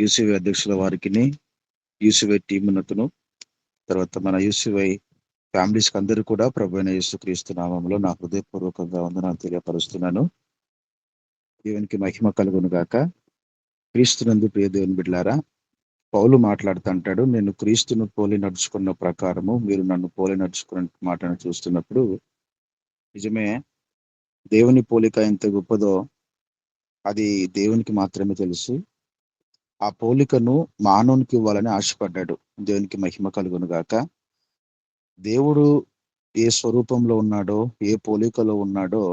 UCY అధ్యక్షుల వారికిని, UCY టీమునకును, తర్వాత మన యూసీవై ఫ్యామిలీస్కి అందరూ కూడా ప్రభువైన యేసుక్రీస్తు నామములో నా హృదయపూర్వకంగా వందనాలు తెలియపరుస్తున్నాను. దేవునికి మహిమ కలుగును గాక. క్రీస్తునందు ప్రియ దేవుని బిడ్డలారా, పౌలు మాట్లాడుతుంటాడు, నేను క్రీస్తును పోలి నడుచుకున్న ప్రకారము మీరు నన్ను పోలి నడుచుకున్న మాటను చూస్తున్నప్పుడు నిజమే, దేవుని పోలిక ఎంత గొప్పదో అది దేవునికి మాత్రమే తెలుసు. ఆ పోలికను మానవునికి ఇవ్వాలని ఆశపడ్డాడు. దేవునికి మహిమ కలుగును గాక. దేవుడు ఏ స్వరూపంలో ఉన్నాడో, ఏ పోలికలో ఉన్నాడో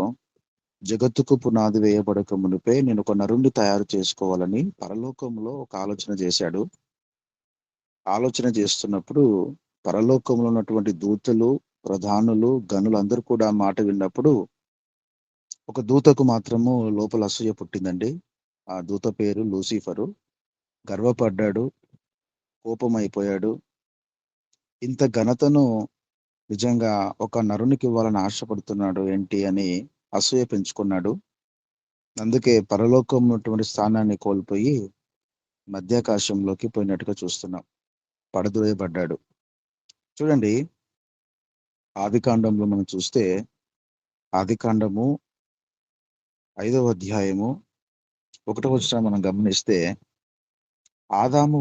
జగత్తుకు పునాది వేయబడక మునిపే నేను ఒక నరుణ్ణి తయారు చేసుకోవాలని పరలోకంలో ఒక ఆలోచన చేశాడు. ఆలోచన చేస్తున్నప్పుడు పరలోకంలో ఉన్నటువంటి దూతలు, ప్రధానులు, గనులు అందరూ కూడా మాట విన్నప్పుడు ఒక దూతకు మాత్రము లోపల అసూయ పుట్టిందండి. ఆ దూత పేరు లూసిఫరు. గర్వపడ్డాడు, కోపమైపోయాడు. ఇంత ఘనతను నిజంగా ఒక నరునికి ఇవ్వాలని ఆశపడుతున్నాడు ఏంటి అని అసూయ పెంచుకున్నాడు. అందుకే పరలోకం ఉన్నటువంటి స్థానాన్ని కోల్పోయి మధ్యాకాశంలోకి పోయినట్టుగా చూస్తున్నాం. పడద్రోయబడ్డాడు. చూడండి, ఆదికాండంలో మనం చూస్తే ఆదికాండము 5వ అధ్యాయము 1వ వచనం మనం గమనిస్తే ఆదాము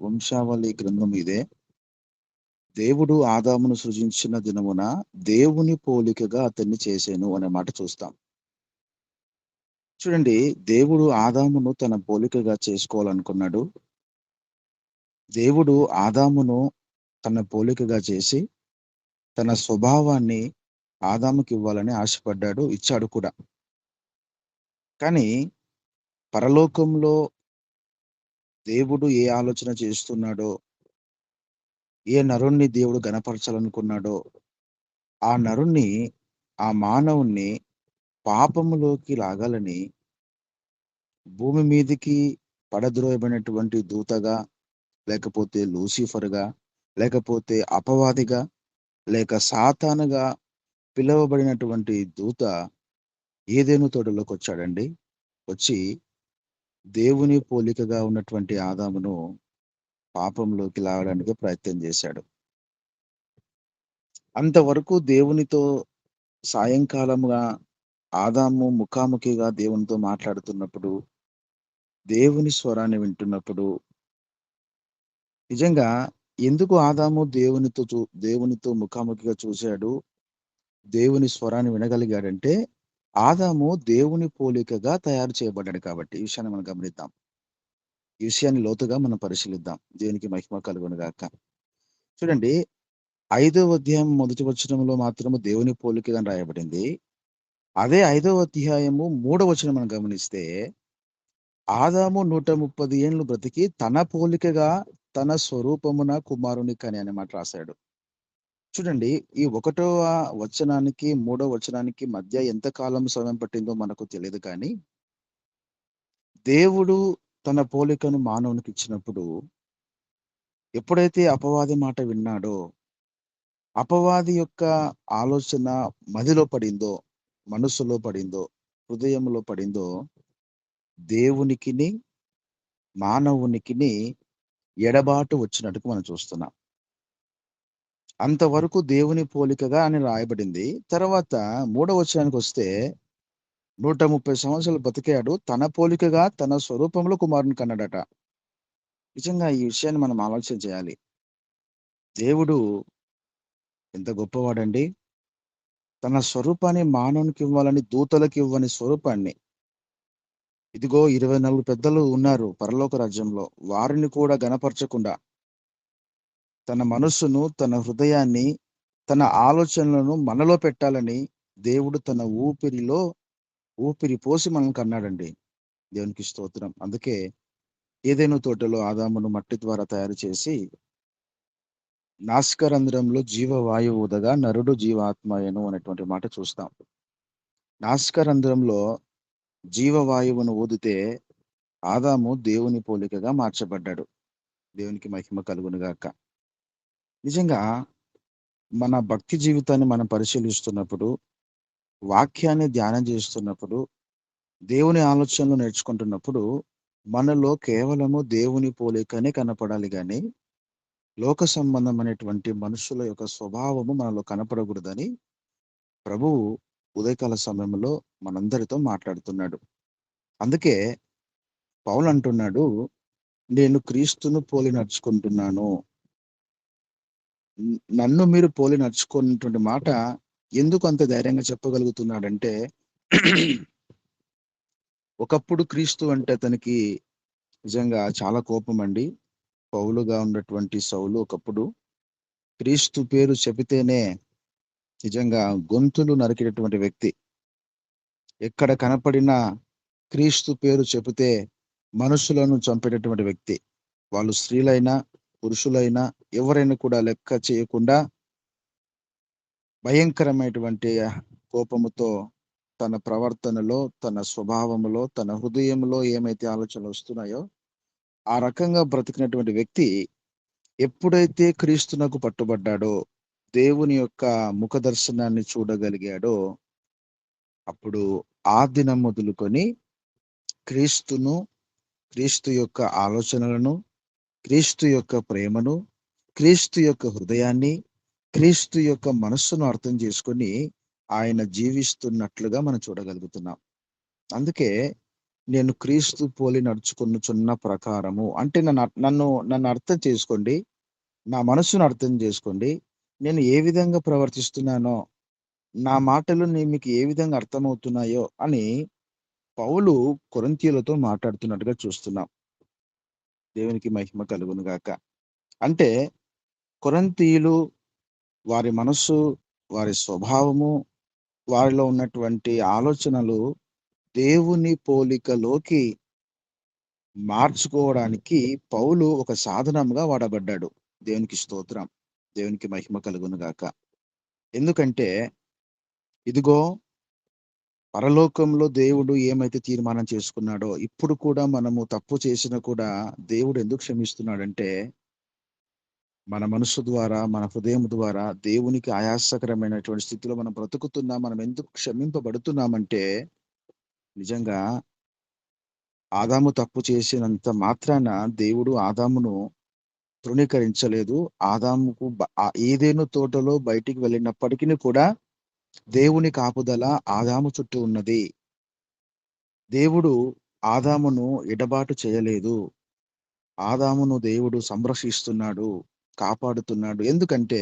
వంశావళి గ్రంథం ఇదే. దేవుడు ఆదామును సృజించిన దినమున దేవుని పోలికగా అతన్ని చేసేను అనే మాట చూస్తాం. చూడండి, దేవుడు ఆదామును తన పోలికగా చేసుకోవాలనుకున్నాడు. దేవుడు ఆదామును తన పోలికగా చేసి తన స్వభావాన్ని ఆదాముకి ఇవ్వాలని ఆశపడ్డాడు, ఇచ్చాడు కూడా. కానీ పరలోకంలో దేవుడు ఏ ఆలోచన చేస్తున్నాడో, ఏ నరుణ్ణి దేవుడు గణపరచాలనుకున్నాడో ఆ నరుణ్ణి, ఆ మానవుణ్ణి పాపములోకి లాగాలని భూమి మీదికి పడద్రోయబడినటువంటి దూతగా, లేకపోతే లూసిఫర్గా, లేకపోతే అపవాదిగా, లేక సాతానుగా పిలువబడినటువంటి దూత ఏదెను తోటలోకి వచ్చాడండి. వచ్చి దేవుని పోలికగా ఉన్నటువంటి ఆదామును పాపంలోకి లాగడానికి ప్రయత్నం చేశాడు. అంతవరకు దేవునితో సాయంకాలముగా ఆదాము ముఖాముఖిగా దేవునితో మాట్లాడుతున్నప్పుడు, దేవుని స్వరాన్ని వింటున్నప్పుడు నిజంగా ఎందుకు ఆదాము దేవునితో ముఖాముఖిగా చూశాడు, దేవుని స్వరాన్ని వినగలిగాడంటే ఆదాము దేవుని పోలికగా తయారు చేయబడ్డాడు కాబట్టి. ఈ విషయాన్ని మనం గమనిద్దాం. ఈ విషయాన్ని లోతుగా మనం పరిశీలిద్దాం. దేవునికి మహిమ కలుగును గాక. చూడండి, 5వ అధ్యాయం 1వ వచనంలో మాత్రము దేవుని పోలికగా రాయబడింది. అదే 5వ అధ్యాయము 3వ వచనం మనం గమనిస్తే ఆదాము 130 ఏళ్ళు బ్రతికి తన పోలికగా తన స్వరూపమున కుమారుని కని అనే మాట రాశాడు. చూడండి, ఈ 1వ వచనానికి 3వ వచనానికి మధ్య ఎంత కాలం సమయం పట్టిందో మనకు తెలియదు. కానీ దేవుడు తన పోలికను మానవునికి ఇచ్చినప్పుడు ఎప్పుడైతే అపవాది మాట విన్నాడో, అపవాది యొక్క ఆలోచన మదిలో పడిందో, మనస్సులో పడిందో, హృదయంలో పడిందో, దేవునికిని మానవునికిని ఎడబాటు వచ్చినట్టుగా మనం చూస్తున్నాం. అంతవరకు దేవుని పోలికగా అని రాయబడింది. తర్వాత 3వ వచనానికి వస్తే 130 సంవత్సరాలు బతికాడు, తన పోలికగా తన స్వరూపంలో కుమారుని కన్నాడట. నిజంగా ఈ విషయాన్ని మనం ఆలోచన చేయాలి. దేవుడు ఎంత గొప్పవాడండి. తన స్వరూపాన్ని మానవునికి ఇవ్వాలని దూతలకు ఇవ్వని స్వరూపాన్ని, ఇదిగో 24 పెద్దలు ఉన్నారు పరలోక రాజ్యంలో, వారిని కూడా గణపరచకుండా తన మనస్సును, తన హృదయాన్ని, తన ఆలోచనలను మనలో పెట్టాలని దేవుడు తన ఊపిరి పోసి మనల్ని కన్నాడండి. దేవునికి స్తోత్రం. అందుకే ఏదైనా తోటలో ఆదామును మట్టి ద్వారా తయారు చేసి నాసికారంధ్రంలో జీవవాయువు ఊదగా నరుడు జీవాత్మయను అనేటువంటి మాట చూస్తాం. నాసికారంధ్రంలో జీవవాయువును ఊదితే ఆదాము దేవుని పోలికగా మార్చబడ్డాడు. దేవునికి మహిమ కలుగును గాక. నిజంగా మన భక్తి జీవితాన్ని మనం పరిశీలిస్తున్నప్పుడు, వాక్యాన్ని ధ్యానం చేస్తున్నప్పుడు, దేవుని ఆలోచనలు నేర్చుకుంటున్నప్పుడు మనలో కేవలము దేవుని పోలికనే కనపడాలి గాని, లోక సంబంధమైనటువంటి మనుషుల యొక్క స్వభావము మనలో కనపడకూడదని ప్రభువు ఉదయకాల సమయంలో మనందరితో మాట్లాడుతున్నాడు. అందుకే పౌలు అంటున్నాడు, నేను క్రీస్తును పోలి నడుచుకుంటున్నాను. నన్ను మీరు పోలి నడుచుకున్నటువంటి మాట ఎందుకు అంత ధైర్యంగా చెప్పగలుగుతున్నాడంటే, ఒకప్పుడు క్రీస్తు అంటే అతనికి నిజంగా చాలా కోపం అండి. పౌలుగా ఉన్నటువంటి సౌలు ఒకప్పుడు క్రీస్తు పేరు చెబితేనే నిజంగా గొంతులు నరికేటటువంటి వ్యక్తి. ఎక్కడ కనపడినా క్రీస్తు పేరు చెబితే మనుషులను చంపేటటువంటి వ్యక్తి. వాళ్ళు స్త్రీలైనా, పురుషులైనా ఎవరైనా కూడా లెక్క చేయకుండా భయంకరమైనటువంటి కోపముతో తన ప్రవర్తనలో, తన స్వభావములో, తన హృదయంలో ఏమైతే ఆలోచనలు వస్తున్నాయో ఆ రకంగా బ్రతికినటువంటి వ్యక్తి ఎప్పుడైతే క్రీస్తునకు పట్టుబడ్డాడో, దేవుని యొక్క ముఖ దర్శనాన్ని చూడగలిగాడో, అప్పుడు ఆ దినం మొదలుకొని క్రీస్తును, క్రీస్తు యొక్క ఆలోచనలను, క్రీస్తు యొక్క ప్రేమను, క్రీస్తు యొక్క హృదయాన్ని, క్రీస్తు యొక్క మనస్సును అర్థం చేసుకొని ఆయన జీవిస్తున్నట్లుగా మనం చూడగలుగుతున్నాం. అందుకే నేను క్రీస్తు పోలి నడుచుకొనుచున్న ప్రకారము అంటే నన్ను అర్థం చేసుకోండి. నా మనస్సును అర్థం చేసుకోండి. నేను ఏ విధంగా ప్రవర్తిస్తున్నానో, నా మాటలు మీకు ఏ విధంగా అర్థమవుతున్నాయో అని పౌలు కొరింథీయులతో మాట్లాడుతున్నట్టుగా చూస్తున్నాం. దేవునికి మహిమ కలుగును గాక. అంటే కొరింథీయులు వారి మనస్సు, వారి స్వభావము, వారిలో ఉన్నటువంటి ఆలోచనలు దేవుని పోలికలోకి మార్చుకోవడానికి పౌలు ఒక సాధనంగా వాడబడ్డాడు. దేవునికి స్తోత్రం. దేవునికి మహిమ కలుగును గాక. ఎందుకంటే ఇదిగో పరలోకంలో దేవుడు ఏమైతే తీర్మానం చేసుకున్నాడో ఇప్పుడు కూడా మనము తప్పు చేసినా కూడా దేవుడు ఎందుకు క్షమిస్తున్నాడంటే మన మనసు ద్వారా, మన హృదయం ద్వారా దేవునికి ఆయాసకరమైనటువంటి స్థితిలో మనం బ్రతుకుతున్నా మనం ఎందుకు క్షమింపబడుతున్నామంటే నిజంగా ఆదాము తప్పు చేసినంత మాత్రాన దేవుడు ఆదామును తృణీకరించలేదు. ఆదాముకు ఏదెను తోటలో బయటికి వెళ్ళినప్పటికీ కూడా దేవుని కాపుదల ఆదాము చుట్టూ ఉన్నది. దేవుడు ఆదామును ఎడబాటు చేయలేదు. ఆదామును దేవుడు సంరక్షిస్తున్నాడు, కాపాడుతున్నాడు. ఎందుకంటే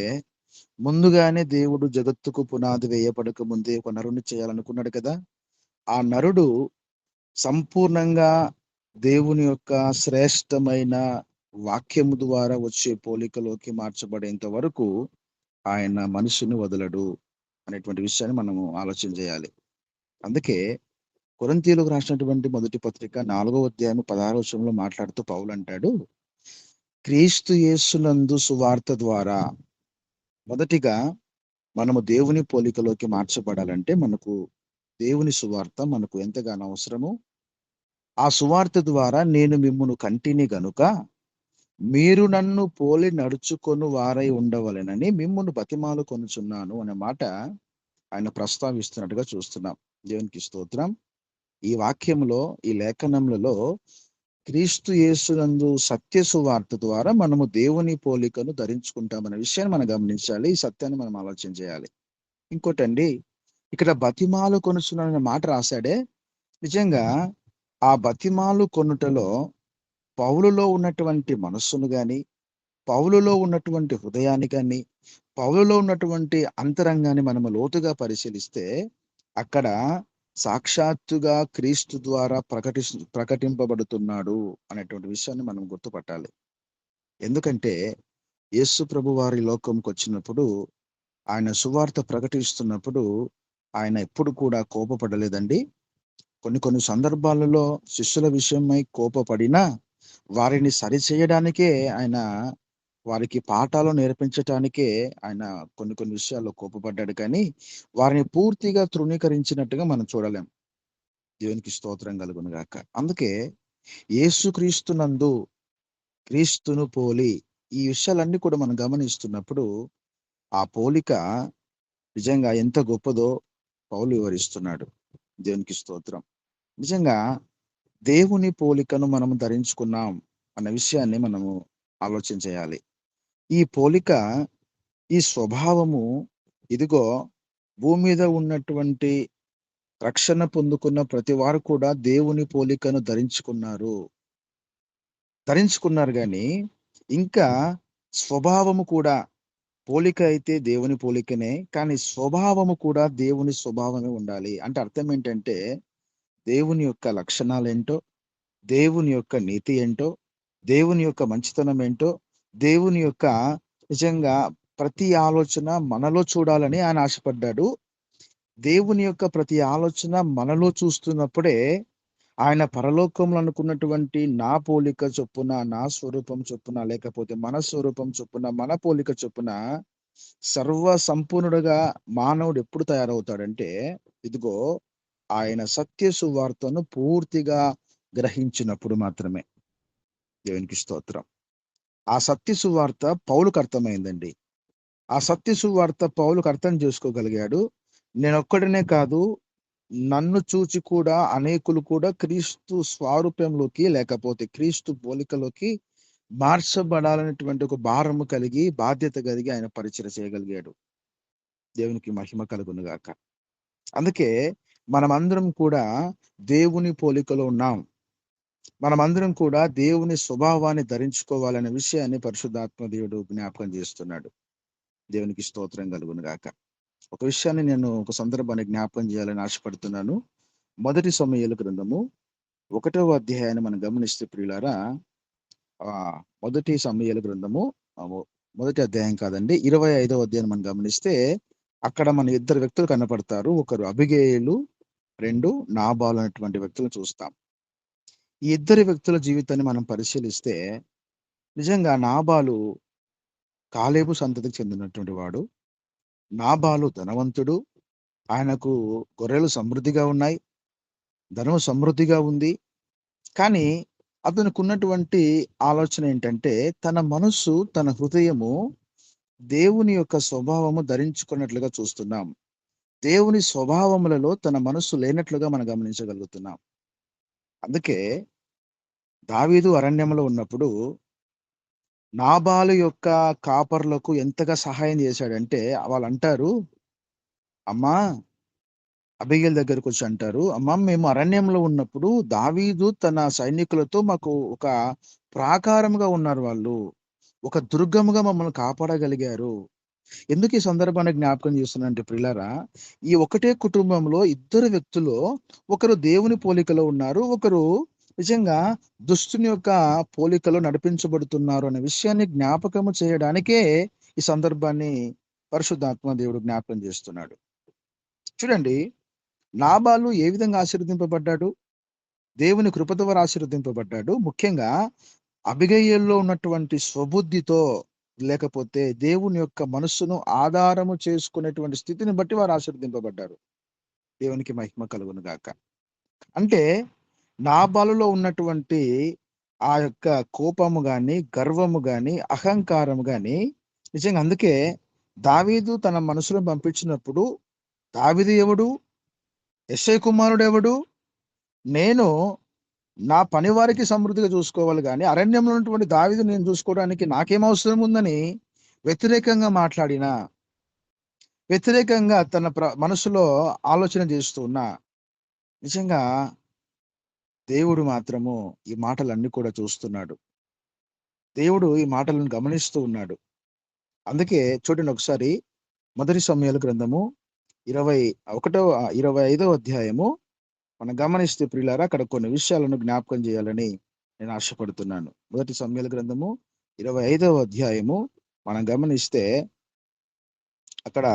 ముందుగానే దేవుడు జగత్తుకు పునాది వేయబడక ముందే ఒక నరుని చేయాలనుకున్నాడు కదా. ఆ నరుడు సంపూర్ణంగా దేవుని యొక్క శ్రేష్టమైన వాక్యము ద్వారా వచ్చే పోలికలోకి మార్చబడేంత వరకు ఆయన మనిషిని వదలడు అనేటువంటి విషయాన్ని మనము ఆలోచన చేయాలి. అందుకే కొరింథీయులకు రాసినటువంటి మొదటి పత్రిక 4వ అధ్యాయం 16వ వచనంలో మాట్లాడుతూ పౌలు అంటాడు, క్రీస్తు యేసునందు సువార్త ద్వారా మొదటిగా మనము దేవుని పోలికలోకి మార్చబడాలంటే మనకు దేవుని సువార్త మనకు ఎంతగానో అవసరము. ఆ సువార్త ద్వారా నేను మిమ్మును కంటిని గనుక మీరు నన్ను పోలి నడుచుకొను వారై ఉండవలెనని మిమ్మును బతిమాలు కొనుచున్నాను అనే మాట ఆయన ప్రస్తావిస్తున్నట్టుగా చూస్తున్నాం. దేవునికి స్తోత్రం. ఈ వాక్యంలో, ఈ లేఖనములలో క్రీస్తు యేసునందు సత్య సువార్త ద్వారా మనము దేవుని పోలికను ధరించుకుంటామనే విషయాన్ని మనం గమనించాలి. ఈ సత్యాన్ని మనం ఆలోచన చేయాలి. ఇంకోటండి, ఇక్కడ బతిమాలు కొనుచున్నాననే మాట రాశాడే, నిజంగా ఆ బతిమాలు కొనుటలో పౌలులో ఉన్నటువంటి మనస్సును గాని, పౌలులో ఉన్నటువంటి హృదయాన్ని గాని, పౌలులో ఉన్నటువంటి అంతరంగాన్ని మనము లోతుగా పరిశీలిస్తే అక్కడ సాక్షాత్తుగా క్రీస్తు ద్వారా ప్రకటింపబడుతున్నాడు అనేటువంటి విషయాన్ని మనం గుర్తుపట్టాలి. ఎందుకంటే యేసు ప్రభు వారి లోకంకి వచ్చినప్పుడు ఆయన సువార్త ప్రకటిస్తున్నప్పుడు ఆయన ఎప్పుడు కూడా కోపపడలేదండి. కొన్ని సందర్భాలలో శిష్యుల విషయమై కోపపడినా వారిని సరిచేయడానికే ఆయన, వారికి పాఠాలు నేర్పించటానికే ఆయన కొన్ని విషయాల్లో కోపపడ్డాడు. కానీ వారిని పూర్తిగా తృణీకరించినట్టుగా మనం చూడలేం. దేవునికి స్తోత్రం కలుగును గాక. అందుకే యేసుక్రీస్తునందు క్రీస్తును పోలి ఈ విషయాలన్నీ కూడా మనం గమనిస్తున్నప్పుడు ఆ పోలిక నిజంగా ఎంత గొప్పదో పౌలు వివరిస్తున్నాడు. దేవునికి స్తోత్రం. నిజంగా దేవుని పోలికను మనం ధరించుకున్నాం అన్న విషయాన్ని మనము ఆలోచన చేయాలి. ఈ పోలిక, ఈ స్వభావము, ఇదిగో భూమి మీద ఉన్నటువంటి రక్షణ పొందుకున్న ప్రతి వారు కూడా దేవుని పోలికను ధరించుకున్నారు గాని ఇంకా స్వభావము కూడా, పోలిక అయితే దేవుని పోలికనే, కానీ స్వభావము కూడా దేవుని స్వభావమే ఉండాలి. అంటే అర్థం ఏంటంటే దేవుని యొక్క లక్షణాలేంటో, దేవుని యొక్క నీతి ఏంటో, దేవుని యొక్క మంచితనం ఏంటో, దేవుని యొక్క నిజంగా ప్రతి ఆలోచన మనలో చూడాలని ఆయన ఆశపడ్డాడు. దేవుని యొక్క ప్రతి ఆలోచన మనలో చూస్తున్నప్పుడే ఆయన పరలోకంలో అనుకున్నటువంటి నా పోలిక చొప్పున, నా స్వరూపం చొప్పున, లేకపోతే మన స్వరూపం చొప్పున, మన పోలిక చొప్పున సర్వ సంపూర్ణుడుగా మానవుడు ఎప్పుడు తయారవుతాడంటే, ఇదిగో ఆయన సత్య సువార్తను పూర్తిగా గ్రహించినప్పుడు మాత్రమే. దేవునికి స్తోత్రం. ఆ సత్య సువార్త పౌలుకు అర్థమైందండి. ఆ సత్య సువార్త పౌలుకు అర్థం చేసుకోగలిగాడు. నేనొక్కడినే కాదు, నన్ను చూచి కూడా అనేకులు కూడా క్రీస్తు స్వారూప్యంలోకి, లేకపోతే క్రీస్తు పోలికలోకి మార్చబడాలనేటువంటి ఒక భారము కలిగి, బాధ్యత కలిగి ఆయన పరిచయం చేయగలిగాడు. దేవునికి మహిమ కలుగును గాక. అందుకే మనమందరం కూడా దేవుని పోలికలో ఉన్నాం. మనమందరం కూడా దేవుని స్వభావాన్ని ధరించుకోవాలనే విషయాన్ని పరిశుద్ధాత్మ దేవుడు జ్ఞాపకం చేస్తున్నాడు. దేవునికి స్తోత్రం కలుగును గాక. ఒక విషయాన్ని నేను ఒక సందర్భాన్ని జ్ఞాపకం చేయాలని ఆశపడుతున్నాను. మొదటి సమూయేలు గ్రంథము 1వ అధ్యాయాన్ని మనం గమనిస్తే ప్రియులారా, మొదటి సమూయేలు గ్రంథము మొదటి అధ్యాయం కాదండి, 25వ అధ్యాయం మనం గమనిస్తే అక్కడ మన ఇద్దరు వ్యక్తులు కనపడతారు. ఒకరు అబిగేయులు, 2 నాబాలు అనేటువంటి వ్యక్తులను చూస్తాం. ఈ ఇద్దరి వ్యక్తుల జీవితాన్ని మనం పరిశీలిస్తే నిజంగా నాబాలు కాలేబు సంతతికి చెందినటువంటి వాడు. నాబాలు ధనవంతుడు. ఆయనకు గొర్రెలు సమృద్ధిగా ఉన్నాయి, ధనము సమృద్ధిగా ఉంది. కానీ అతనికి ఉన్నటువంటి ఆలోచన ఏంటంటే, తన మనస్సు, తన హృదయము దేవుని యొక్క స్వభావము ధరించుకున్నట్లుగా చూస్తున్నాం. దేవుని స్వభావములలో తన మనస్సు లేనట్లుగా మనం గమనించగలుగుతున్నాం. అందుకే దావీదు అరణ్యంలో ఉన్నప్పుడు నాబాలు యొక్క కాపర్లకు ఎంతగా సహాయం చేశాడంటే, వాళ్ళు అంటారు, అమ్మా అబిగేల్ దగ్గరకు వచ్చి అంటారు, అమ్మా మేము అరణ్యంలో ఉన్నప్పుడు దావీదు తన సైనికులతో మాకు ఒక ప్రాకారముగా ఉన్నారు, వాళ్ళు ఒక దుర్గముగా మమ్మల్ని కాపాడగలిగారు. ఎందుకు ఈ సందర్భాన్ని జ్ఞాపకం చేస్తున్నానంటే ప్రియులారా, ఈ ఒకటే కుటుంబంలో ఇద్దరు వ్యక్తులు, ఒకరు దేవుని పోలికలో ఉన్నారు, ఒకరు నిజంగా దుష్టుని యొక్క పోలికలో నడిపించబడుతున్నారు అనే విషయాన్ని జ్ఞాపకము చేయడానికే ఈ సందర్భాన్ని పరిశుద్ధాత్మ దేవుడు జ్ఞాపకం చేస్తున్నాడు. చూడండి, నాబాలు ఏ విధంగా ఆశీర్వదింపబడ్డాడు? దేవుని కృప ద్వారా ఆశీర్వదింపబడ్డాడు. ముఖ్యంగా అబిగయల్లో ఉన్నటువంటి స్వబుద్ధితో, లేకపోతే దేవుని యొక్క మనస్సును ఆధారము చేసుకునేటువంటి స్థితిని బట్టి వారు ఆశీర్వదింపబడ్డారు. దేవునికి మహిమ కలుగును గాక. అంటే నాబాలులో ఉన్నటువంటి ఆ యొక్క కోపము గాని, గర్వము గాని, అహంకారము గాని, నిజంగా అందుకే దావీదు తన మనసులో పంపించినప్పుడు, దావీదు ఎవడు, యెష్షై కుమారుడు ఎవడు, నేను నా పని వారికి సమృద్ధిగా చూసుకోవాలి కానీ అరణ్యంలో ఉన్నటువంటి దావీదు నేను చూసుకోవడానికి నాకేం అవసరం ఉందని వ్యతిరేకంగా మాట్లాడిన, వ్యతిరేకంగా తన మనసులో ఆలోచన చేస్తూ ఉన్నా, నిజంగా దేవుడు మాత్రము ఈ మాటలన్నీ కూడా చూస్తున్నాడు. దేవుడు ఈ మాటలను గమనిస్తూ ఉన్నాడు. అందుకే చూడండి ఒకసారి, మొదటి సమూయేలు గ్రంథము 25వ అధ్యాయము మనం గమనిస్తే ప్రియులారా, అక్కడ కొన్ని విషయాలను జ్ఞాపకం చేయాలని నేను ఆశపడుతున్నాను. మొదటి సమూయేలు గ్రంథము 25వ అధ్యాయము మనం గమనిస్తే అక్కడ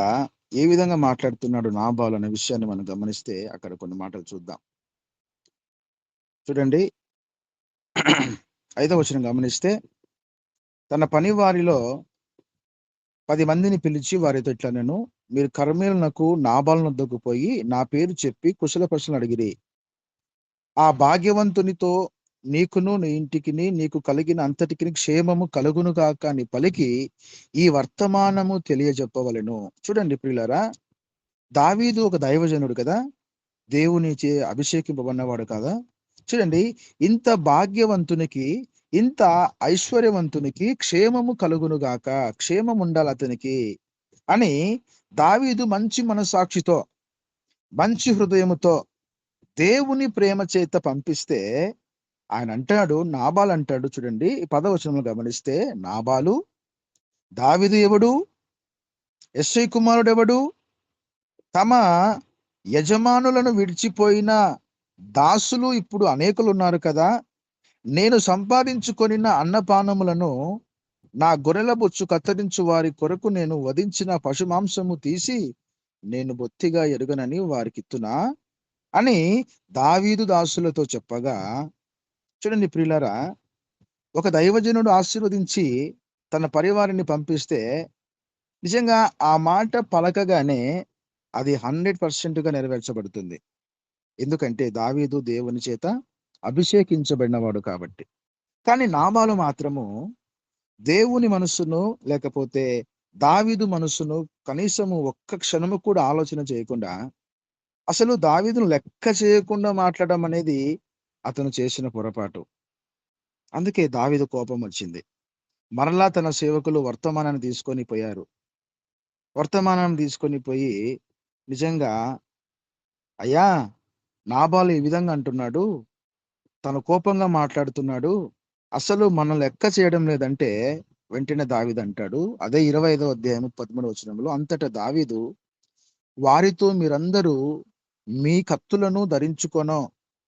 ఏ విధంగా మాట్లాడుతున్నాడు నాబాలు అనే విషయాన్ని మనం గమనిస్తే అక్కడ కొన్ని మాటలు చూద్దాం. చూడండి, 5వ వచనం గమనిస్తే, తన పని వారిలో 10 మందిని పిలిచి వారితో ఇట్లా, నేను మీరు కర్మేలునకు నాబాలు వద్దకు పోయి నా పేరు చెప్పి కుశల ప్రశ్నలు అడిగిరి. ఆ భాగ్యవంతునితో నీకును నీ ఇంటికిని నీకు కలిగిన అంతటికి క్షేమము కలుగును గాక అని పలికి ఈ వర్తమానము తెలియజెప్పవలెను. చూడండి ప్రియులారా, దావీదు ఒక దైవజనుడు కదా, దేవునిచే అభిషేకింపబడినవాడు కదా. చూడండి, ఇంత భాగ్యవంతునికి, ఇంత ఐశ్వర్యవంతునికి క్షేమము కలుగునుగాక, క్షేమం ఉండాలి అతనికి అని దావీదు మంచి మనసాక్షితో, మంచి హృదయముతో దేవుని ప్రేమ చేత పంపిస్తే ఆయన అంటాడు, నాబాల్ అంటాడు. చూడండి 10వ వచనంలో గమనిస్తే, నాబాలు దావీదు ఎవడు, యెష్షయి కుమారుడు ఎవడు, తమ యజమానులను విడిచిపోయిన దాసులు ఇప్పుడు అనేకులు ఉన్నారు కదా, నేను సంపాదించుకొనిన అన్నపానములను నా గొర్రెల బొచ్చు కత్తిరించు వారి కొరకు నేను వధించిన పశు మాంసము తీసి నేను బొత్తిగా ఎరుగనని వారికిత్తునా అని దావీదు దాసులతో చెప్పగా, చూడండి ప్రియులారా, ఒక దైవజనుడు ఆశీర్వదించి తన పరివారాన్ని పంపిస్తే నిజంగా ఆ మాట పలకగానే అది 100%గా నెరవేర్చబడుతుంది. ఎందుకంటే దావీదు దేవుని చేత అభిషేకించబడినవాడు కాబట్టి. కానీ నాబాలు మాత్రము దేవుని మనస్సును, లేకపోతే దావీదు మనస్సును కనీసము ఒక్క క్షణము కూడా ఆలోచన చేయకుండా, అసలు దావీదును లెక్క చేయకుండా మాట్లాడడం అనేది అతను చేసిన పొరపాటు. అందుకే దావీదు కోపం వచ్చింది. మరలా తన సేవకులు వర్తమానాన్ని తీసుకొని పోయారు. వర్తమానాన్ని తీసుకొని పోయి, నిజంగా అయ్యా, నాబాలు ఈ విధంగా అంటున్నాడు, తను కోపంగా మాట్లాడుతున్నాడు, అసలు మనం లెక్క చేయడం లేదంటే వెంటనే దావీదు అంటాడు, అదే 25వ అధ్యాయం 13వ వచనంలో, అంతటా దావీదు వారితో, మీరందరూ మీ కత్తులను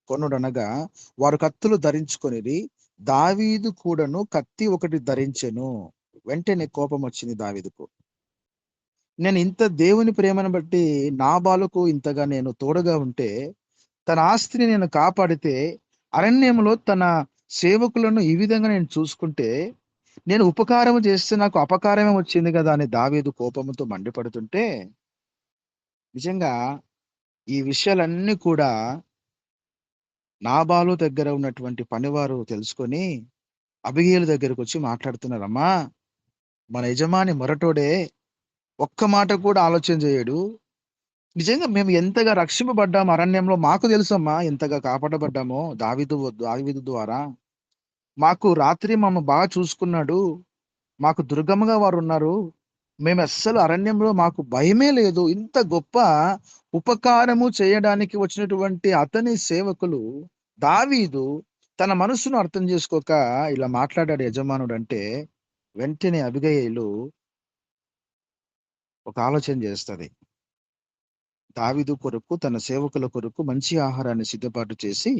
కొనుడనగా వారు కత్తులు ధరించుకొనిరి, దావీదు కూడాను కత్తి ఒకటి ధరించెను. వెంటనే కోపం వచ్చింది దావీదుకు. నేను ఇంత దేవుని ప్రేమను బట్టి నాబాలుకు ఇంతగా నేను తోడుగా ఉంటే, తన ఆస్తిని నేను కాపాడితే, అరణ్యంలో తన సేవకులను ఈ విధంగా నేను చూసుకుంటే, నేను ఉపకారం చేస్తే నాకు అపకారమే వచ్చింది కదా అని దావీదు కోపంతో మండిపడుతుంటే, నిజంగా ఈ విషయాలన్నీ కూడా నాబాలు దగ్గర ఉన్నటువంటి పనివారు తెలుసుకొని అబిగేలు దగ్గరకు వచ్చి మాట్లాడుతున్నారమ్మా, మన యజమాని మొరటోడే, ఒక్క మాట కూడా ఆలోచన చేయడు. నిజంగా మేము ఎంతగా రక్షింపబడ్డాము అరణ్యంలో మాకు తెలుసమ్మా, ఎంతగా కాపాడబడ్డామో దావీదు ద్వారా. మాకు రాత్రి మమ్మల్ని బాగా చూసుకున్నాడు, మాకు దుర్గమ్మగా వారు ఉన్నారు, మేము అస్సలు అరణ్యంలో మాకు భయమే లేదు. ఇంత గొప్ప ఉపకారము చేయడానికి వచ్చినటువంటి అతని సేవకులు దావీదు తన మనసును అర్థం చేసుకోక ఇలా మాట్లాడాడు యజమానుడు అంటే, వెంటనే అబిగయీలు ఒక ఆలోచన చేస్తది. దావీదు కొరకు, తన సేవకుల కొరకు మంచి ఆహారాన్ని సిద్ధపాటు చేసి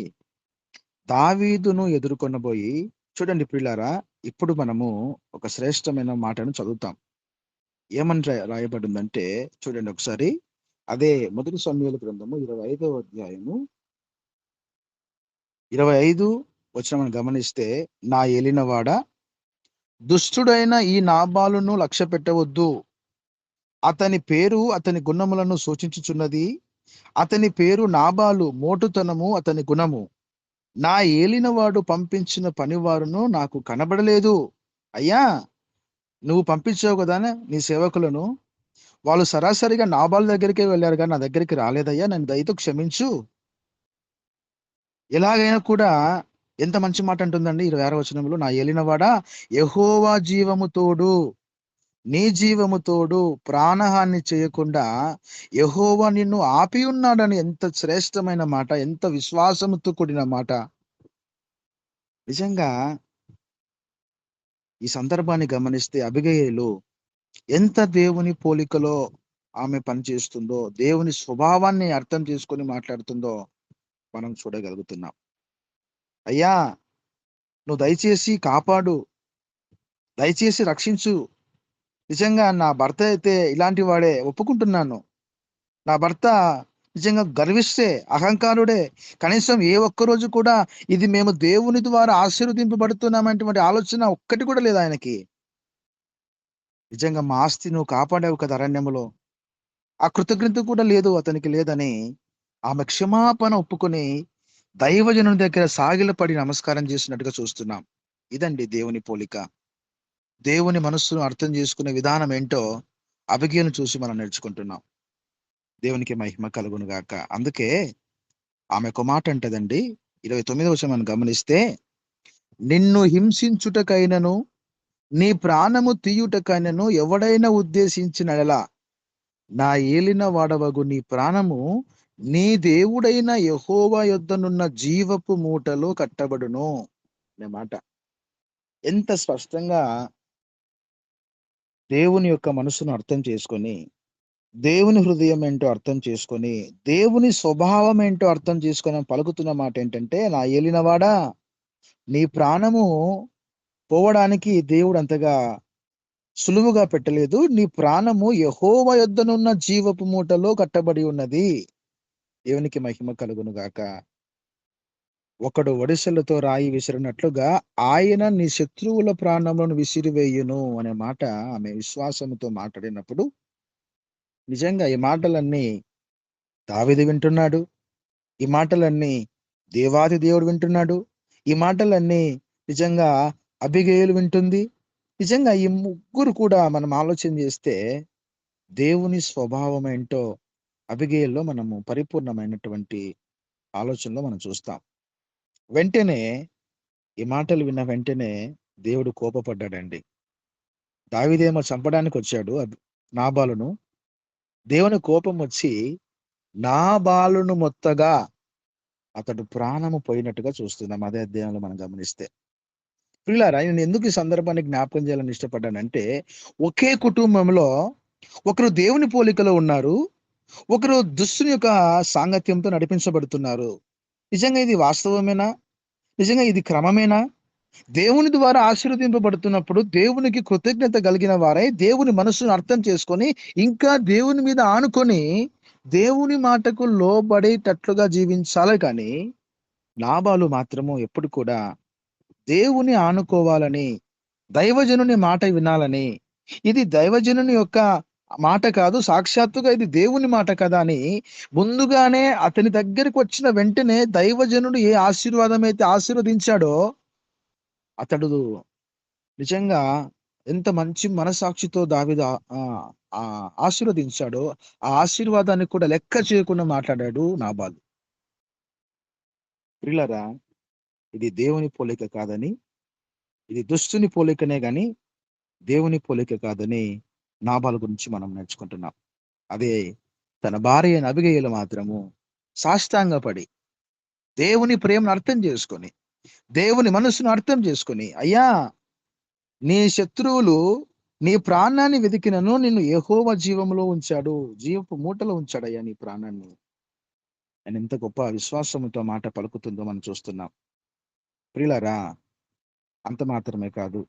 దావీదును ఎదుర్కొనబోయి, చూడండి ప్రియులారా, ఇప్పుడు మనము ఒక శ్రేష్టమైన మాటను చదువుతాం. ఏమని రాయబడిందంటే చూడండి ఒకసారి, అదే 1 సమూయేలు గ్రంథము 25వ అధ్యాయము 25 గమనిస్తే, నా ఏలినవాడ, దుష్టుడైన ఈ నాబాలును లక్ష్య పెట్టవద్దు, అతని పేరు అతని గుణములను సూచించుచున్నది, అతని పేరు నాబాలు, మోటుతనము అతని గుణము. నా ఏలినవాడు పంపించిన పనివారును నాకు కనబడలేదు. అయ్యా, నువ్వు పంపించావు కదా నీ సేవకులను, వాళ్ళు సరాసరిగా నాబాలు దగ్గరికే వెళ్ళారు కానీ నా దగ్గరికి రాలేదయ్యా, నన్ను దయతో క్షమించు. ఎలాగైనా కూడా, ఎంత మంచి మాట అంటుందండి 26వ వచనంలో, నా ఏలినవాడా, యెహోవా జీవము తోడు, నీ జీవము తోడు, ప్రాణహాని చేయకుండా యెహోవా నిన్ను ఆపి ఉన్నాడని. ఎంత శ్రేష్టమైన మాట, ఎంత విశ్వాసముతో కూడిన మాట. నిజంగా ఈ సందర్భాన్ని గమనిస్తే అబిగయీలు ఎంత దేవుని పోలికలో ఆమె పనిచేస్తుందో, దేవుని స్వభావాన్ని అర్థం చేసుకొని మాట్లాడుతుందో మనం చూడగలుగుతున్నాం. అయ్యా, నువ్వు దయచేసి కాపాడు, దయచేసి రక్షించు. నిజంగా నా భర్త అయితే ఇలాంటి వాడే, ఒప్పుకుంటున్నాను. నా భర్త నిజంగా గర్విస్తే, అహంకారుడే. కనీసం ఏ ఒక్కరోజు కూడా ఇది మేము దేవుని ద్వారా ఆశీర్వదింపబడుతున్నామనేటువంటి ఆలోచన ఒక్కటి కూడా లేదు ఆయనకి. నిజంగా మా ఆస్తి నువ్వు కాపాడావు కదా అరణ్యములో, ఆ కృతజ్ఞత కూడా లేదు అతనికి లేదని ఆమె క్షమాపణ ఒప్పుకొని దైవజనుని దగ్గర సాగిలపడి నమస్కారం చేసినట్టుగా చూస్తున్నాం. ఇదండి దేవుని పోలిక. దేవుని మనస్సును అర్థం చేసుకునే విధానం ఏంటో అబిగయీలును చూసి మనం నేర్చుకుంటున్నాం. దేవునికి మహిమ కలుగును గాక. అందుకే ఆమె ఒక మాట అంటదండి, 29వ వచనం మనం గమనిస్తే, నిన్ను హింసించుటకైనను నీ ప్రాణము తీయుటకైనను ఎవడైనా ఉద్దేశించినలా నా ఏలిన వాడవగు నీ ప్రాణము నీ దేవుడైన యెహోవా యొద్దనున్న జీవపు మూటలో కట్టబడును అనే మాట. ఎంత స్పష్టంగా దేవుని యొక్క మనసును అర్థం చేసుకొని, దేవుని హృదయం ఏంటో అర్థం చేసుకొని, దేవుని స్వభావం ఏంటో అర్థం చేసుకొని పలుకుతున్న మాట ఏంటంటే, నా ఏలినవాడా నీ ప్రాణము పోవడానికి దేవుడు అంతగా సులువుగా పెట్టలేదు. నీ ప్రాణము యెహోవా యొద్దనున్న జీవపు మూటలో కట్టబడి ఉన్నది. దేవునికి మహిమ కలుగును గాక. ఒకడు ఒడిసెలతో రాయి విసిరినట్లుగా ఆయన నీ శత్రువుల ప్రాణములను విసిరివేయును అనే మాట ఆమె విశ్వాసముతో మాట్లాడినప్పుడు, నిజంగా ఈ మాటలన్నీ దావీదు వింటున్నాడు. ఈ మాటలన్నీ దేవాది దేవుడు వింటున్నాడు. ఈ మాటలన్నీ నిజంగా అబిగయీలు వింటుంది. నిజంగా ఈ ముగ్గురు కూడా మనం ఆలోచన చేస్తే దేవుని స్వభావం ఏంటో అబిగయీల్లో మనము పరిపూర్ణమైనటువంటి ఆలోచనలో మనం చూస్తాం. వెంటనే ఈ మాటలు విన్న వెంటనే దేవుడు కోపపడ్డాడండి. దావీదేమో చంపడానికి వచ్చాడు నాబాలును. దేవుని కోపం వచ్చి నాబాలును మొత్తగా అతడు ప్రాణము పోయినట్టుగా చూస్తున్నాం అదే అధ్యాయంలో మనం గమనిస్తే. ప్రియులారా, నేను ఎందుకు ఈ సందర్భాన్ని జ్ఞాపకం చేయాలని ఇష్టపడ్డానంటే, ఒకే కుటుంబంలో ఒకరు దేవుని పోలికలో ఉన్నారు, ఒకరు దుష్టుని యొక్క సాంగత్యంతో నడిపించబడుతున్నారు. నిజంగా ఇది వాస్తవమేనా? నిజంగా ఇది క్రమమేనా? దేవుని ద్వారా ఆశీర్వదింపబడుతున్నప్పుడు దేవునికి కృతజ్ఞత కలిగిన వారై దేవుని మనస్సును అర్థం చేసుకొని ఇంకా దేవుని మీద ఆనుకొని దేవుని మాటకు లోబడేటట్లుగా జీవించాలి. కానీ నాబాలు మాత్రము ఎప్పుడు కూడా దేవుని ఆనుకోవాలని, దైవజనుని మాట వినాలని, ఇది దైవజనుని యొక్క మాట కాదు, సాక్షాత్తుగా ఇది దేవుని మాట కదా అని ముందుగానే అతని దగ్గరికి వచ్చిన వెంటనే దైవజనుడు ఏ ఆశీర్వాదం అయితే ఆశీర్వదించాడో, అతడు నిజంగా ఎంత మంచి మనసాక్షితో దావీదు ఆశీర్వదించాడో, ఆ ఆశీర్వాదాన్ని కూడా లెక్క చేయకుండా మాట్లాడాడు నాబాలు. ప్రియులారా, ఇది దేవుని పోలిక కాదని, ఇది దుష్టుని పోలికనే గాని దేవుని పోలిక కాదని నాబాలు గురించి మనం నేర్చుకుంటున్నాం. అదే తన భార్య అయిన అబిగయీలు మాత్రము సాష్టాంగపడి దేవుని ప్రేమను అర్థం చేసుకొని, దేవుని మనసును అర్థం చేసుకొని, అయ్యా నీ శత్రువులు నీ ప్రాణాన్ని వెతికినను నిన్ను యెహోవా జీవంలో ఉంచాడు, జీవపు మూటలో ఉంచాడయ్యా నీ ప్రాణాన్ని అని ఎంత గొప్ప విశ్వాసంతో మాట పలుకుతుందో మనం చూస్తున్నాం. ప్రియులారా, అంత మాత్రమే కాదు,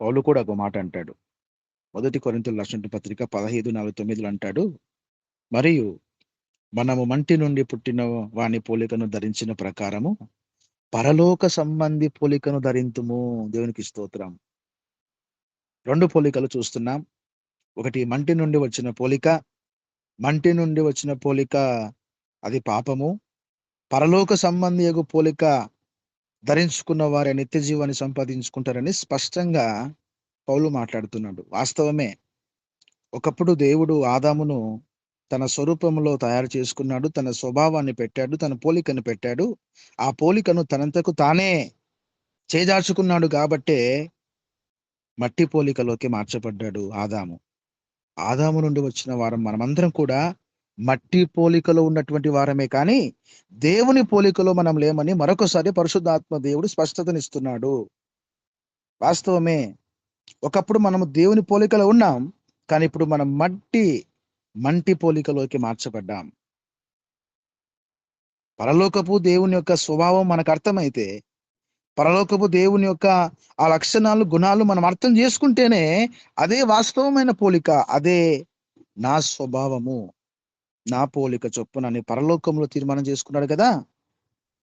పౌలు కూడా ఒక మాట అంటాడు. 1 కొరింథీయులకు రాసిన పత్రిక 15:49 అంటాడు, మరియు మనము మంటి నుండి పుట్టిన వాని పోలికను ధరించిన ప్రకారము పరలోక సంబంధి పోలికను ధరింతుము. దేవునికి స్తోత్రం. 2 పోలికలు చూస్తున్నాం. ఒకటి మంటి నుండి వచ్చిన పోలిక. మంటి నుండి వచ్చిన పోలిక అది పాపము. పరలోక సంబంధియగు పోలిక ధరించుకున్న వారి నిత్య జీవాన్ని సంపాదించుకుంటారని స్పష్టంగా పౌలు మాట్లాడుతున్నాడు. వాస్తవమే. ఒకప్పుడు దేవుడు ఆదామును తన స్వరూపంలో తయారు చేసుకున్నాడు, తన స్వభావాన్ని పెట్టాడు, తన పోలికను పెట్టాడు. ఆ పోలికను తనంతకు తానే చేజార్చుకున్నాడు కాబట్టే మట్టి పోలికలోకి మార్చబడ్డాడు ఆదాము. ఆదాము నుండి వచ్చిన వారం మనమందరం కూడా మట్టి పోలికలో ఉన్నటువంటి వారమే, కానీ దేవుని పోలికలో మనం లేమని మరొకసారి పరిశుద్ధాత్మ దేవుడు స్పష్టతనిస్తున్నాడు. వాస్తవమే. ఒకప్పుడు మనము దేవుని పోలికలో ఉన్నాం, కానీ ఇప్పుడు మనం మంటి పోలికలోకి మార్చబడ్డాం. పరలోకపు దేవుని యొక్క స్వభావం మనకు అర్థమైతే, పరలోకపు దేవుని యొక్క ఆ లక్షణాలు, గుణాలు మనం అర్థం చేసుకుంటేనే అదే వాస్తవమైన పోలిక, అదే నా స్వభావము, నా పోలిక చొప్పునని పరలోకంలో తీర్మానం చేసుకున్నాడు కదా.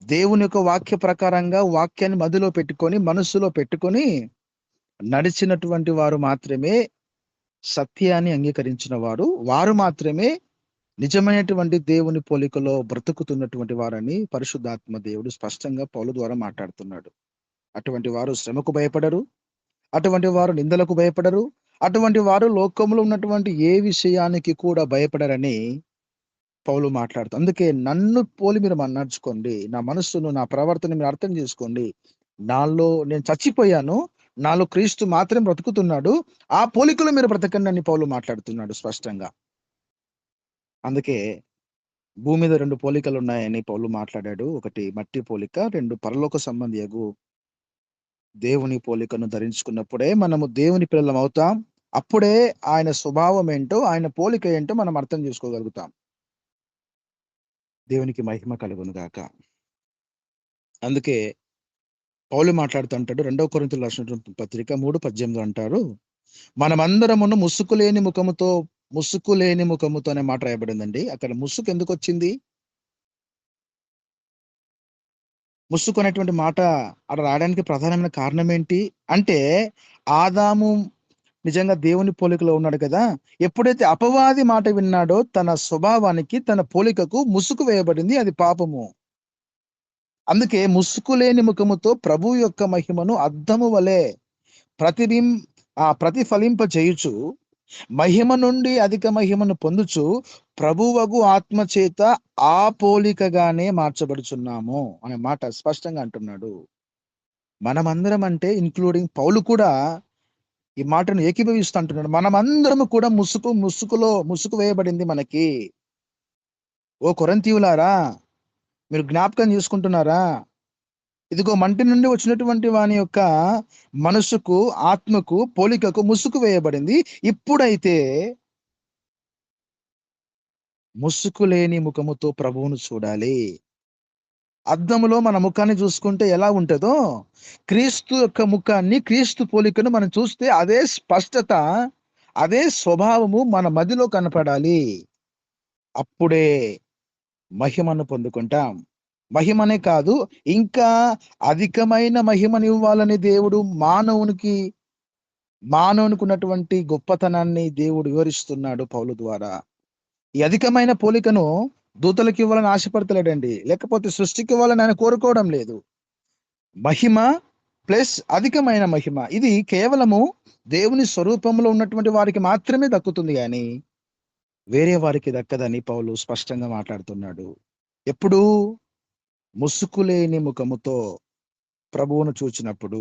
దేవుని యొక్క వాక్య ప్రకారంగా వాక్యాన్ని మదిలో పెట్టుకొని, మనస్సులో పెట్టుకొని నడిచినటువంటి వారు మాత్రమే, సత్యాన్ని అంగీకరించిన వారు మాత్రమే నిజమైనటువంటి దేవుని పోలికలో బ్రతుకుతున్నటువంటి వారని పరిశుద్ధాత్మ దేవుడు స్పష్టంగా పౌలు ద్వారా మాట్లాడుతున్నాడు. అటువంటి వారు శ్రమకు భయపడరు, అటువంటి వారు నిందలకు భయపడరు, అటువంటి వారు లోకంలో ఉన్నటువంటి ఏ విషయానికి కూడా భయపడరని పౌలు మాట్లాడుతూ, అందుకే నన్ను పోలి మీరు నడుచుకోండి, నా మనస్సును నా ప్రవర్తన మీరు అర్థం చేసుకోండి, నాలో నేను చచ్చిపోయాను, నాలో క్రీస్తు మాత్రం బ్రతుకుతున్నాడు, ఆ పోలికలో మీరు బ్రతకండి అని పౌలు మాట్లాడుతున్నాడు స్పష్టంగా. అందుకే భూమి మీద 2 పోలికలు ఉన్నాయని పౌలు మాట్లాడాడు. ఒకటి మట్టి పోలిక, 2 పరలోక సంబంధియగు దేవుని పోలికను ధరించుకున్నప్పుడే మనము దేవుని పిల్లలం అవుతాం. అప్పుడే ఆయన స్వభావం ఏంటో, ఆయన పోలిక ఏంటో మనం అర్థం చేసుకోగలుగుతాం. దేవునికి మహిమ కలుగును గాక. అందుకే పౌలు మాట్లాడుతూ అంటాడు, 2 కొరింథీయులకు రాసినటువంటి పత్రిక 3:18 అంటారు, మనమందరమును ముసుకు లేని ముఖముతో అనే మాట రాయబడిందండి. అక్కడ ముసుకు ఎందుకు వచ్చింది? ముసుకు అనేటువంటి మాట అక్కడ రాయడానికి ప్రధానమైన కారణం ఏంటి అంటే, ఆదాము నిజంగా దేవుని పోలికలో ఉన్నాడు కదా. ఎప్పుడైతే అపవాది మాట విన్నాడో తన స్వభావానికి, తన పోలికకు ముసుగు వేయబడింది, అది పాపము. అందుకే ముసుగు లేని ముఖముతో ప్రభు యొక్క మహిమను అద్దము వలె ప్రతిబిం ప్రతిఫలింప చేయుచు, మహిమ నుండి అధిక మహిమను పొందుచు, ప్రభువగు ఆత్మ చేత ఆ పోలికగానే మార్చబడుచున్నాము అనే మాట స్పష్టంగా అంటున్నాడు. మనమందరం అంటే ఇంక్లూడింగ్ పౌలు కూడా ఈ మాటను ఏకీభవిస్తూ అంటున్నాడు. మనమందరము కూడా ముసుగు వేయబడింది మనకి. ఓ కొరింథీయులారా, మీరు జ్ఞాపకం చేసుకుంటున్నారా? ఇదిగో మంటి నుండి వచ్చినటువంటి వాని యొక్క మనసుకు, ఆత్మకు, పోలికకు ముసుగు వేయబడింది. ఇప్పుడైతే ముసుగు లేని ముఖముతో ప్రభువును చూడాలి. అద్దములో మన ముఖాన్ని చూసుకుంటే ఎలా ఉంటుందో, క్రీస్తు యొక్క ముఖాన్ని, క్రీస్తు పోలికను మనం చూస్తే అదే స్పష్టత, అదే స్వభావము మన మదిలో కనపడాలి. అప్పుడే మహిమను పొందుకుంటాం. మహిమనే కాదు, ఇంకా అధికమైన మహిమనివ్వాలని దేవుడు మానవునికి ఉన్నటువంటి గొప్పతనాన్ని దేవుడు వివరిస్తున్నాడు పౌలు ద్వారా. ఈ అధికమైన పోలికను దూతలకు ఇవ్వాలని ఆశపడతలేడండి, లేకపోతే సృష్టికి ఇవ్వాలని ఆయన కోరుకోవడం లేదు. మహిమ ప్లస్ అధికమైన మహిమ, ఇది కేవలము దేవుని స్వరూపంలో ఉన్నటువంటి వారికి మాత్రమే దక్కుతుంది, కానీ వేరే వారికి దక్కదని పౌలు స్పష్టంగా మాట్లాడుతున్నాడు. ఎప్పుడు ముసుకులేని ముఖముతో ప్రభువును చూచినప్పుడు.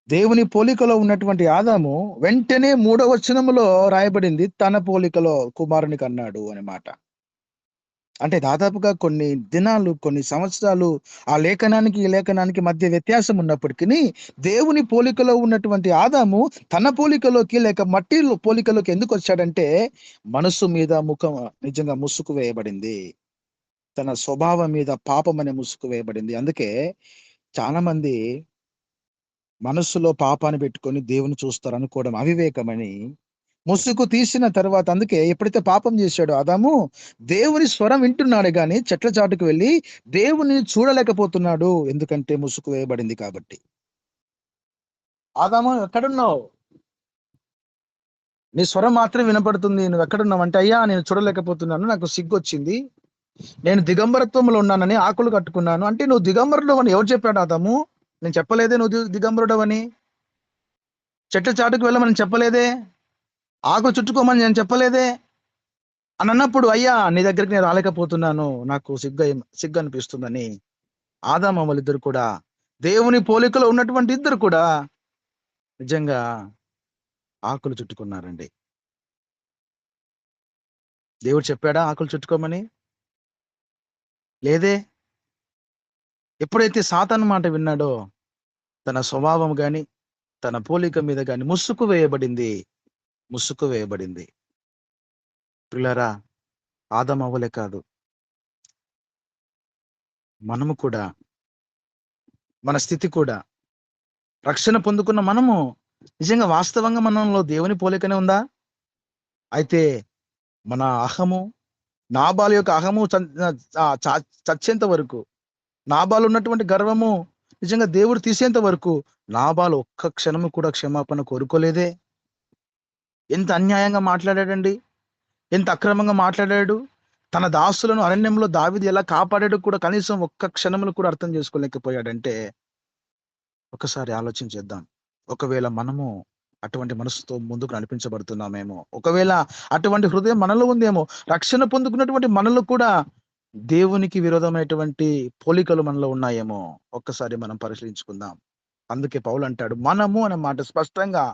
దేవుని పోలికలో ఉన్నటువంటి ఆదాము వెంటనే 3వ వచనములో రాయబడింది, తన పోలికలో కుమారునికి అన్నాడు అనే మాట. అంటే దాదాపుగా కొన్ని దినాలు, కొన్ని సంవత్సరాలు ఆ లేఖనానికి ఈ లేఖనానికి మధ్య వ్యత్యాసం ఉన్నప్పటికీ, దేవుని పోలికలో ఉన్నటువంటి ఆదాము తన పోలికలోకి లేక మట్టి పోలికలోకి ఎందుకు వచ్చాడంటే, మనసు మీద ముఖం నిజంగా ముసుగు వేయబడింది, తన స్వభావం మీద పాపం అనే ముసుగు వేయబడింది. అందుకే చాలా మంది మనస్సులో పాపాన్ని పెట్టుకొని దేవుని చూస్తారు అనుకోవడం అవివేకమని. ముసుగు తీసిన తర్వాత, అందుకే ఎప్పుడైతే పాపం చేశాడో ఆదాము, దేవుని స్వరం వింటున్నాడు కానీ చెట్ల చాటుకు వెళ్ళి దేవుని చూడలేకపోతున్నాడు, ఎందుకంటే ముసుగు వేయబడింది కాబట్టి. ఆదాము ఎక్కడున్నావు? నీ స్వరం మాత్రం వినపడుతుంది, నువ్వు ఎక్కడున్నావు అంటే, అయ్యా నేను చూడలేకపోతున్నాను, నాకు సిగ్గు వచ్చింది, నేను దిగంబరత్వంలో ఉన్నానని ఆకులు కట్టుకున్నాను. అంటే నువ్వు దిగంబరుడు అని ఎవరు చెప్పాడు ఆదాము? నేను చెప్పలేదే నువ్వు దిగంబరుడవని. చెట్ల చాటుకు వెళ్ళమని చెప్పలేదే, ఆకు చుట్టుకోమని నేను చెప్పలేదే అని అన్నప్పుడు, అయ్యా నీ దగ్గరికి నేను రాలేకపోతున్నాను, నాకు సిగ్గు అనిపిస్తుందని ఆదాము వాళ్ళిద్దరు కూడా, దేవుని పోలికలో ఉన్నటువంటి ఇద్దరు కూడా నిజంగా ఆకులు చుట్టుకున్నారండి. దేవుడు చెప్పాడా ఆకులు చుట్టుకోమని? లేదే. ఎప్పుడైతే సాతాను మాట విన్నాడో తన స్వభావం గాని, తన పోలిక మీద గాని ముసుగు వేయబడింది. పిల్లరా, ఆదాము అవ్వలే కాదు, మనము కూడా, మన స్థితి కూడా, రక్షణ పొందుకున్న మనము నిజంగా వాస్తవంగా మనంలో దేవుని పోలికనే ఉందా? అయితే మన అహము, నాబాలు యొక్క అహము చచ్చేంత వరకు, నాబాలు ఉన్నటువంటి గర్వము నిజంగా దేవుడు తీసేంత వరకు నాబాలు ఒక్క క్షణము కూడా క్షమాపణ కోరుకోలేదే. ఎంత అన్యాయంగా మాట్లాడాడండి, ఎంత అక్రమంగా మాట్లాడాడు. తన దాసులను అరణ్యంలో దావీదు ఎలా కాపాడాడు కూడా కనీసం ఒక్క క్షణమును కూడా అర్థం చేసుకోలేకపోయాడంటే, ఒకసారి ఆలోచన చేద్దాం. ఒకవేళ మనము అటువంటి మనసుతో ముందుకు నడిపించబడుతున్నామేమో. ఒకవేళ అటువంటి హృదయం మనలో ఉందేమో, రక్షణ పొందుకున్నటువంటి మనలో కూడా దేవునికి విరోధమైనటువంటి పోలికలు మనలో ఉన్నాయేమో ఒక్కసారి మనం పరిశీలించుకుందాం. అందుకే పౌలు అంటాడు, మనము అనే మాట స్పష్టంగా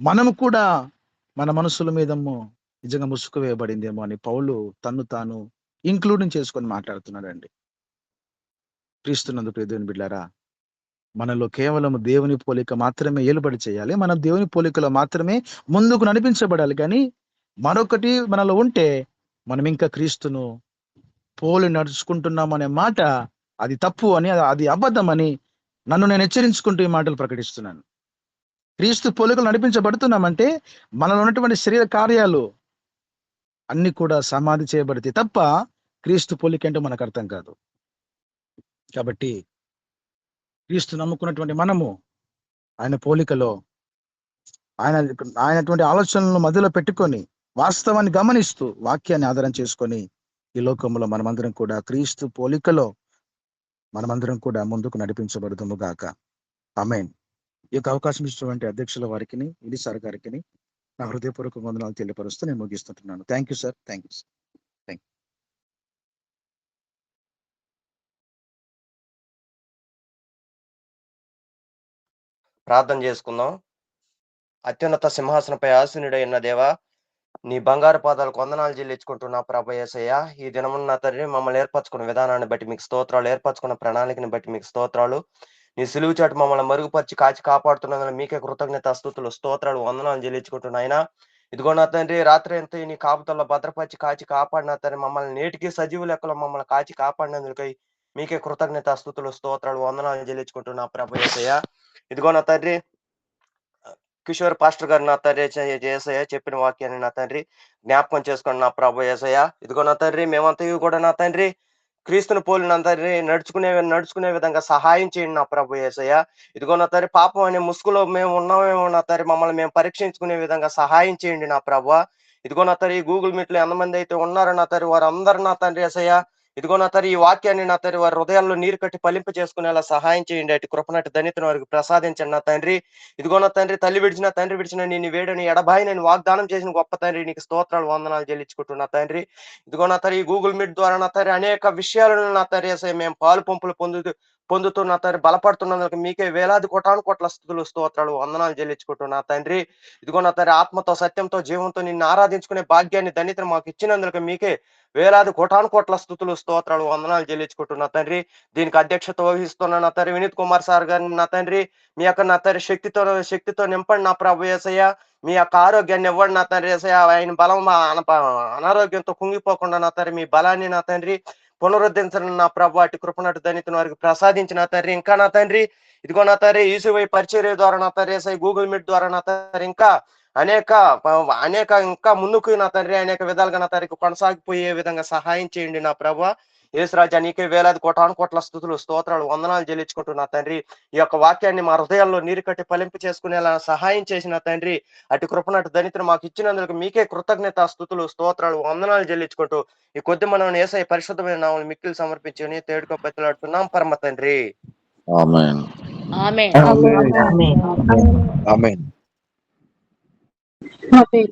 మనము కూడా మన మనసుల మీదము నిజంగా ముసుగు వేయబడిందేమో అని పౌలు తన్ను తాను ఇంక్లూడింగ్ చేసుకొని మాట్లాడుతున్నాడండి. క్రీస్తునందు ప్రియ దేవుని బిడ్డలారా, మనలో కేవలం దేవుని పోలిక మాత్రమే ఏలుబడి చేయాలి. మనం దేవుని పోలికలో మాత్రమే ముందుకు నడిపించబడాలి. కానీ మరొకటి మనలో ఉంటే మనం ఇంకా క్రీస్తును పోలి నడుచుకుంటున్నాం అనే మాట అది తప్పు అని, అది అబద్ధం అని నన్ను నేను హెచ్చరించుకుంటూ ఈ మాటలు ప్రకటిస్తున్నాను. క్రీస్తు పోలికలు నడిపించబడుతున్నామంటే మనలో ఉన్నటువంటి శరీర కార్యాలు అన్ని కూడా సమాధి చేయబడితే తప్ప క్రీస్తు పోలిక అంటే మనకు అర్థం కాదు. కాబట్టి క్రీస్తు నమ్ముకున్నటువంటి మనము ఆయన పోలికలో ఆయనటువంటి ఆలోచనలను మధ్యలో పెట్టుకొని వాస్తవాన్ని గమనిస్తూ వాక్యాన్ని ఆధారం చేసుకొని ఈ లోకంలో మనమందరం కూడా క్రీస్తు పోలికలో మనమందరం కూడా ముందుకు నడిపించబడుదుము గాక. ఆమేన్. ఈ యొక్క అవకాశం ఇచ్చినటువంటి అధ్యక్షుల వారికి, ఇది సార్ గారికి నా హృదయపూర్వక వందనాలు తెలియపరుస్తూ నేను ముగిస్తుంటున్నాను. Thank you sir. Thank you. ప్రార్థన చేసుకుందాం. అత్యున్నత సింహాసనపై ఆసీనుడైన దేవా, నీ బంగారు పాదాలకు వందనాలు చెల్లించుకుంటున్నా ప్రభు యేసయ్య. ఈ దినమున్న తండ్రి మమ్మల్ని ఏర్పరచుకున్న విధానాన్ని బట్టి మీకు స్తోత్రాలు, ఏర్పరచుకున్న ప్రణాళికని బట్టి మీకు స్తోత్రాలు. నీ సిలువు చాటు మమ్మల్ని మరుగుపరిచి కాచి కాపాడుతున్నందుకు మీకే కృతజ్ఞత స్తుతులు స్తోత్రాలు వందనాలు చెల్లించుకుంటున్నాయినా. ఇదిగో నా తండ్రి, రాత్రి ఎంత నీ కాపుతల్లో భద్రపరిచి కాచి కాపాడిన తండ్రి, మమ్మల్ని నేటికి సజీవు లెక్కలో మమ్మల్ని కాచి కాపాడినందుకై మీకే కృతజ్ఞత స్తుతులు స్తోత్రాలు వందనాలు చెల్లించుకుంటున్నా ప్రభు యేసయ్య. ఇదిగో నా తండ్రి, కిషోర్ పాస్టర్ గారు నా తండ్రి యేసయ్య చెప్పిన వాక్యాన్ని నా తండ్రి జ్ఞాపకం చేసుకోండి నా ప్రభు యేసయ్య. ఇదిగో నా తండ్రి, మేమంతా కూడా నా తండ్రి క్రీస్తుని పోలిన తండ్రి నడుచుకునే విధంగా సహాయం చేయండి నా ప్రభు యేసయ్య. ఇదిగో నా తండ్రి, పాపం అనే ముసుగులో మేము ఉన్నామేమో నా తండ్రి, మమ్మల్ని మేము పరీక్షించుకునే విధంగా సహాయం చేయండి నా ప్రభు. ఇదిగో నా తండ్రి, గూగుల్ మీట్ లో ఎంతమంది అయితే ఉన్నారో నా తండ్రి, వారందరూ నా తండ్రి యేసయ్య, ఇదిగో నా తండ్రి, ఈ వాక్యాన్ని నా తండ్రి వారి హృదయాల్లో నీరు కట్టి ఫలింప చేసుకునేలా సహాయం చేయండి. అటు కృపనటి ధన్యతను వారికి ప్రసాదించండి నా తండ్రి. ఇదిగో నా తండ్రి, తండ్రి విడిచిన నేను వేడని ఎడబాయి నేను వాగ్దానం చేసిన గొప్ప తండ్రి, నీకు స్తోత్రాలు వందనాలు చెల్లించుకుంటున్నా తండ్రి. ఇదిగో నా తండ్రి, ఈ గూగుల్ మీట్ ద్వారా నా తండ్రి అనేక విషయాలను నా తండ్రి మేము పాలు పంపులు పొందుతూ నా తండ్రి బలపడుతున్నందుకు మీకే వేలాది కోట్ల స్తుతులు స్తోత్రాలు వందనాలు చెల్లించుకుంటున్నా తండ్రి. ఇదిగో నా తండ్రి, ఆత్మతో సత్యంతో జీవంతో నిన్ను ఆరాధించుకునే భాగ్యాన్ని ధన్యతను మాకు ఇచ్చినందుకు మీకే వేలాది కోట్ల స్తుతులు స్తోత్రాలు వందనాలు చెల్లించుకుంటున్నా తండ్రి. దీనికి అధ్యక్షత వహిస్తున్న నా తండ్రి వినీత్ కుమార్ సార్ గారిని నా తండ్రి, మీ యొక్క నా తండ్రి శక్తితో నింపండి నా ప్రభు యేసయ్య. మీ యొక్క ఆరోగ్యాన్ని ఇవ్వండి నా తండ్రి యేసయ్య. ఆయన బలం అనారోగ్యంతో కుంగిపోకుండా నా తండ్రి మీ బలాన్ని నా తండ్రి పునరుద్ధరించండి నా ప్రభు. అటు కృపనటు ధన్యతను వారికి ప్రసాదించి నా తండ్రి, ఇంకా నా తండ్రి ఇదిగో నా తండ్రి, యూసువై పరిచర్య ద్వారా నా తండ్రి యేసయ్య, గూగుల్ మీట్ ద్వారా నా తండ్రి ఇంకా ఇంకా ముందుకు నా తండ్రి అనేక విధాలుగా నా తండ్రికి కొనసాగిపోయే విధంగా సహాయం చేయండి నా ప్రభు. యేసు రాజా, నీకే వేలాది కోట్ల స్తుతులు స్తోత్రాలు వందనాలు చెల్లించుకుంటున్నా తండ్రి. ఈ యొక్క వాక్యాన్ని మా హృదయాల్లో నీరు కట్టి ఫలింపు చేసుకునేలా సహాయం చేసిన తండ్రి, అటు కృపనటు ధనిత్ర మాకు ఇచ్చినందుకు మీకే కృతజ్ఞత స్తుతులు స్తోత్రాలు వందనాలు చెల్లించుకుంటూ ఈ కొద్ది మనం యేసయ్య పరిశుద్ధమైన నామములు మిక్కిలి సమర్పించుకొని తేడుకో బతిలాడుతున్నాం పరమ తండ్రి. ఆమేన్. ఆమేన్. ఆమేన్. ఆమేన్. ఆమేన్.